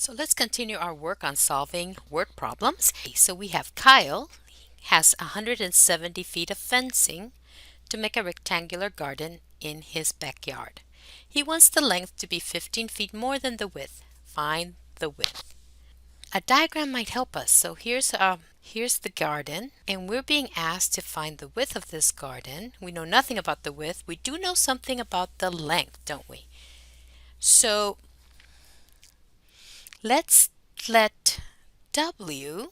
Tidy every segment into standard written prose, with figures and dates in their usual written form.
So let's continue our work on solving word problems. So we have Kyle has 170 feet of fencing to make a rectangular garden in his backyard. He wants the length to be 15 feet more than the width. Find the width. A diagram might help us. So here's the garden, and we're being asked to find the width of this garden. We know nothing about the width. We do know something about the length, don't we? So let's let W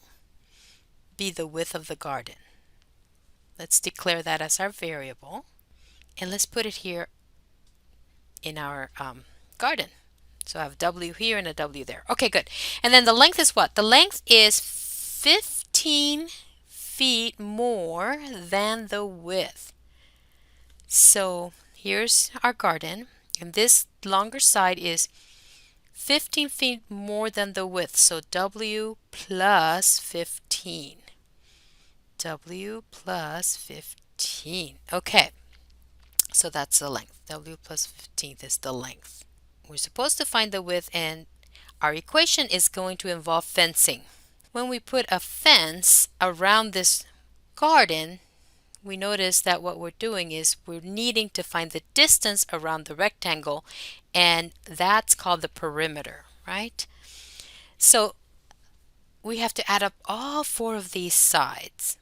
be the width of the garden. Let's declare that as our variable, and let's put it here in our garden. So I have W here and a W there. Okay, good. And then the length is what? The length is 15 feet more than the width. So here's our garden, and this longer side is 15 feet more than the width. So W plus 15. W plus 15. Okay, so that's the length. W plus 15 is the length. We're supposed to find the width, and our equation is going to involve fencing. When we put a fence around this garden, we notice that what we're doing is we're needing to find the distance around the rectangle, and that's called the perimeter, right? So we have to add up all four of these sides.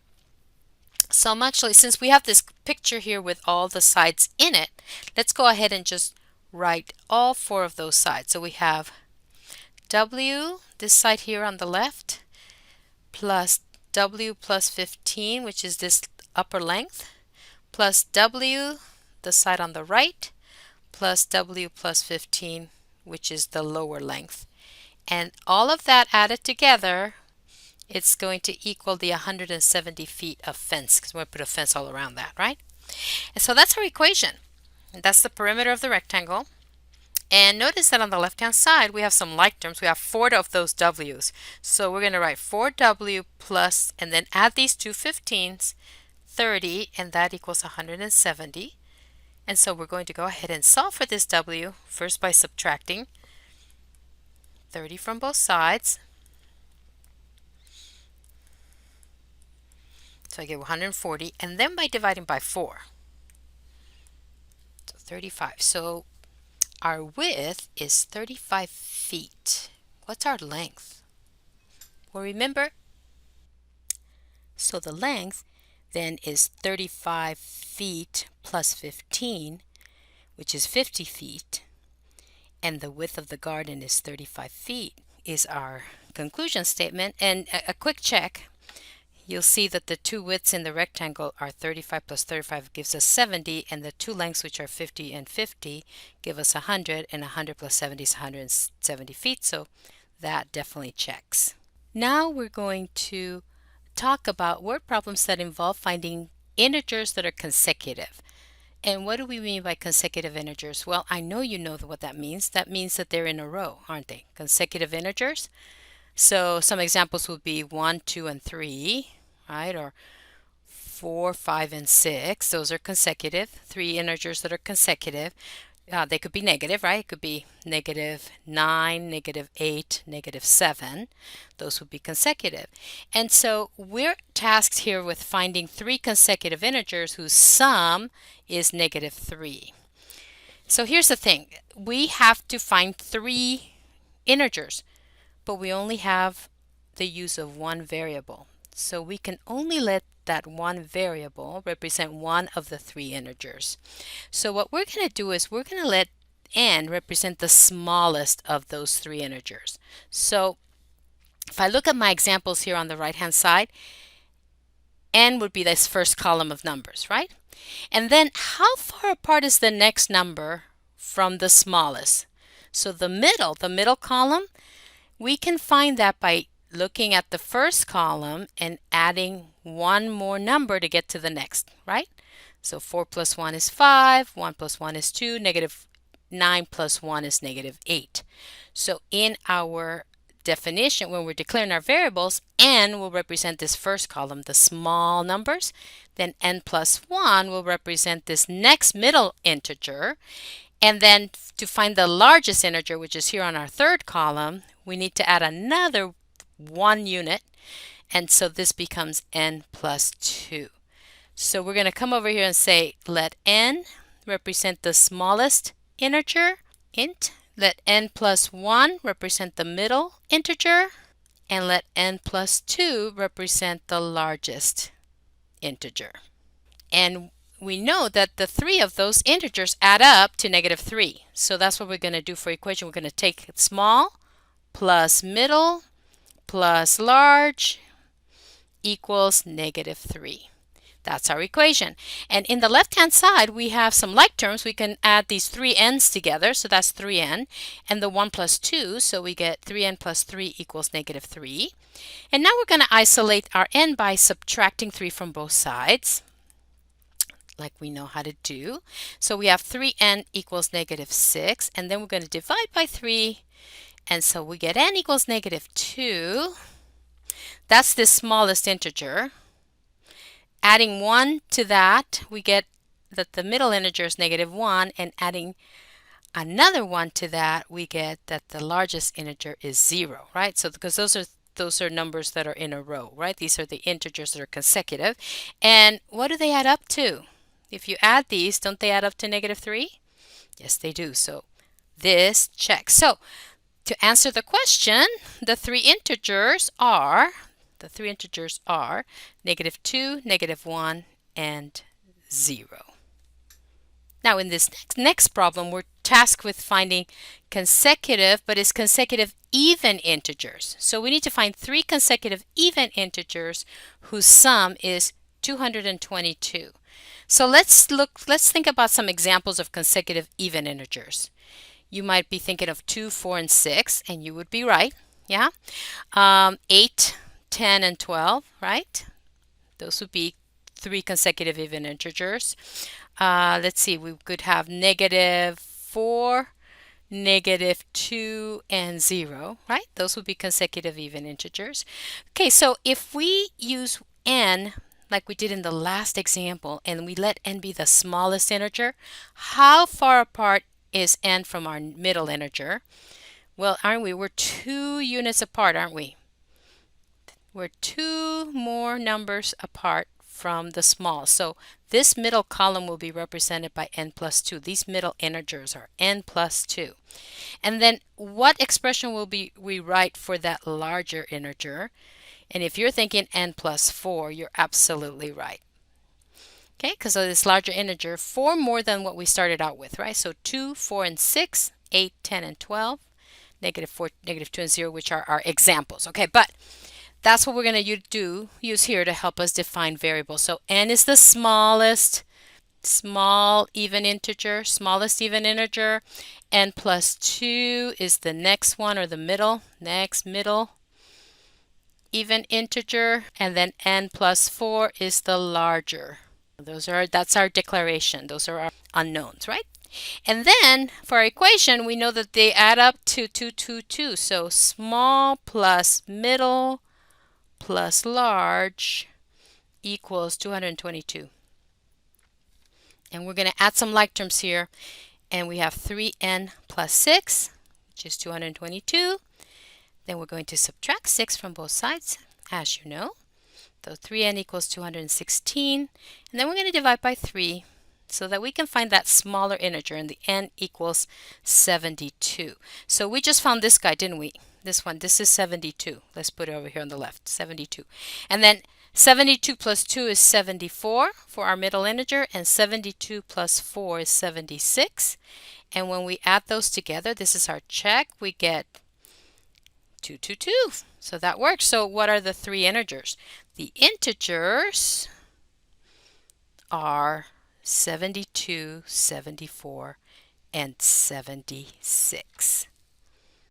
So actually, since we have this picture here with all the sides in it, let's go ahead and just write all four of those sides. So we have W, this side here on the left, plus W plus 15, which is this upper length, plus W, the side on the right, plus W plus 15, which is the lower length. And all of that added together, it's going to equal the 170 feet of fence, because we're going to put a fence all around that, right? And so that's our equation. And that's the perimeter of the rectangle. And notice that on the left-hand side, we have some like terms. We have 4 of those W's. So we're going to write 4W plus, and then add these two 15s, 30, and that equals 170. And so we're going to go ahead and solve for this W, first by subtracting 30 from both sides. So I get 140, and then by dividing by 4. So 35. So our width is 35 feet. What's our length? Well, remember, so the length then is 35 feet plus 15, which is 50 feet, and the width of the garden is 35 feet, is our conclusion statement. And a quick check. You'll see that the two widths in the rectangle are 35 plus 35 gives us 70, and the two lengths, which are 50 and 50, give us 100, and 100 plus 70 is 170 feet, so that definitely checks. Now we're going to talk about word problems that involve finding integers that are consecutive. And what do we mean by consecutive integers? Well, I know you know what that means. That means that they're in a row, aren't they? Consecutive integers. So some examples would be 1, 2, and 3, right? Or 4, 5, and 6. Those are consecutive. 3 integers that are consecutive. They could be negative, right? It could be negative 9, negative 8, negative 7. Those would be consecutive. And so we're tasked here with finding 3 consecutive integers whose sum is negative 3. So here's the thing. We have to find 3 integers, but we only have the use of one variable. So we can only let that one variable represent one of the 3 integers. So what we're going to do is we're going to let n represent the smallest of those 3 integers. So if I look at my examples here on the right-hand side, n would be this first column of numbers, right? And then how far apart is the next number from the smallest? So the middle column, we can find that by looking at the first column and adding one more number to get to the next, right? So 4 plus 1 is 5, 1 plus 1 is 2, negative 9 plus 1 is negative 8. So in our definition, when we're declaring our variables, n will represent this first column, the small numbers. Then n plus 1 will represent this next middle integer. And then to find the largest integer, which is here on our third column, we need to add another 1 unit, and so this becomes n plus 2. So we're going to come over here and say let n represent the smallest integer, int. Let n plus 1 represent the middle integer, and let n plus 2 represent the largest integer. And we know that the 3 of those integers add up to -3. So that's what we're going to do for equation. We're going to take small plus middle plus large equals -3. That's our equation. And in the left-hand side, we have some like terms. We can add these 3 n's together, so that's 3n, and the 1 plus 2, so we get 3n plus 3 equals -3. And now we're going to isolate our n by subtracting 3 from both sides, like we know how to do. So we have 3n equals -6, and then we're going to divide by 3, and so we get n equals -2. That's the smallest integer. Adding 1 to that, we get that the middle integer is -1, and adding another 1 to that, we get that the largest integer is 0, right? So because those are numbers that are in a row, right? These are the integers that are consecutive. And what do they add up to? If you add these, don't they add up to -3? Yes, they do. So this checks. So to answer the question, the three integers are -2, -1, and 0. Now in this next problem, we're tasked with finding consecutive, but it's consecutive even integers. So we need to find 3 consecutive even integers whose sum is 222. So let's think about some examples of consecutive even integers. You might be thinking of 2, 4, and 6, and you would be right. Yeah. 8, 10, and 12, right? Those would be 3 consecutive even integers. Let's see, we could have -4, -2, and 0, right? Those would be consecutive even integers. Okay, so if we use n like we did in the last example, and we let n be the smallest integer, how far apart is n from our middle integer? Well, aren't we? We're 2 units apart, aren't we? We're 2 more numbers apart from the small. So this middle column will be represented by n plus 2. These middle integers are n plus 2. And then what expression will we write for that larger integer? And if you're thinking n plus 4, you're absolutely right. Okay, because of this larger integer, 4 more than what we started out with, right? So 2, 4, and 6, 8, 10, and 12, -4, -2, and 0, which are our examples. Okay, but that's what we're going to use here to help us define variables. So n is the smallest smallest even integer. N plus 2 is the next one, or the middle even integer, and then n plus 4 is the larger. That's our declaration. Those are our unknowns, right? And then for our equation, we know that they add up to 222. So small plus middle plus large equals 222. And we're going to add some like terms here. And we have 3n plus 6, which is 222. Then we're going to subtract 6 from both sides, as you know. So 3n equals 216. And then we're going to divide by 3 so that we can find that smaller integer, and the n equals 72. So we just found this guy, didn't we? This one, this is 72. Let's put it over here on the left, 72. And then 72 plus 2 is 74 for our middle integer, and 72 plus 4 is 76. And when we add those together, this is our check, we get 222. So that works. So what are the 3 integers? The integers are 72, 74, and 76.